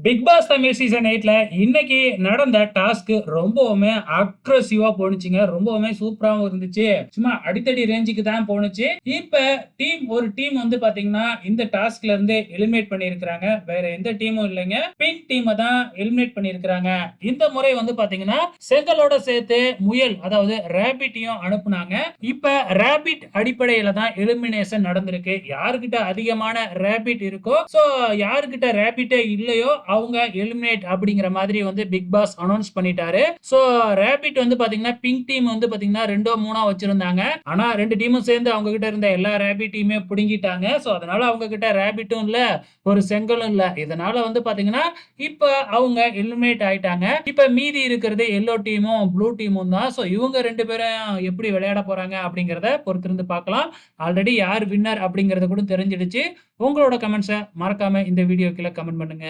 Big pass Tamil season 8ல இன்னைக்கு நடந்த task ரொம்பவுமே அக்ரெசிவா போணுச்சுங்க. ரொம்பவுமே சூப்பராவும் இருந்துச்சு. சும்மா அடித்தடி ரேஞ்சுக்கு தான் போணுச்சு. இப்ப ஒரு டீம் வந்து பாத்தீங்கன்னா, இந்த டாஸ்க்ல இருந்து எலிமினேட் பண்ணியிருக்கிறாங்க. வேற எந்த டீமும் இல்லைங்க. பிங்க் டீம தான் எலிமினேட் பண்ணியிருக்கிறாங்க. இந்த முறை வந்து பாத்தீங்கன்னா, செங்கலோட சேர்த்து முயல் அதாவது ராபிட்டையும் அனுப்புனாங்க. இப்ப ராபிட் அடிப்படையில தான் எலிமினேஷன் நடந்திருக்கு. யாருகிட்ட அதிகமான ராபிட் இருக்கோ, சோ யாருகிட்ட ராபிட்டே இல்லையோ அவங்க எலிமினேட் அப்படிங்கிற மாதிரி வந்து பிக் பாஸ் அனௌன்ஸ் பண்ணிட்டாரு. சோ ரேபிட் வந்து பாத்தீங்கன்னா பிங்க் டீம் வந்து பாத்தீங்கன்னா 2 3 வச்சிருந்தாங்க. ஆனா 2 டீமும் சேர்ந்து அவங்க கிட்ட இருந்த எல்லா ரேபிட்டையுமே புடுங்கிட்டாங்க. சோ அதனால அவங்க கிட்ட ரேபிட்டும் இல்ல, ஒரு செங்கலும் இல்ல. இதனால வந்து பாத்தீங்கன்னா இப்ப அவங்க எலிமினேட் ஆயிட்டாங்க. இப்ப மீதி இருக்கிறது எல்லோ டீமும் ப்ளூ டீமும் தான். சோ இவங்க 2 பேரும் எப்படி விளையாட போறாங்க அப்படிங்கறத பொறுத்திருந்து பார்க்கலாம். ஆல்ரெடி யார் வின்னர் அப்படிங்கறது கூட தெரிஞ்சிடுச்சு. உங்களோட கமெண்ட்ஸை மறக்காம இந்த வீடியோ கீழே கமெண்ட் பண்ணுங்க.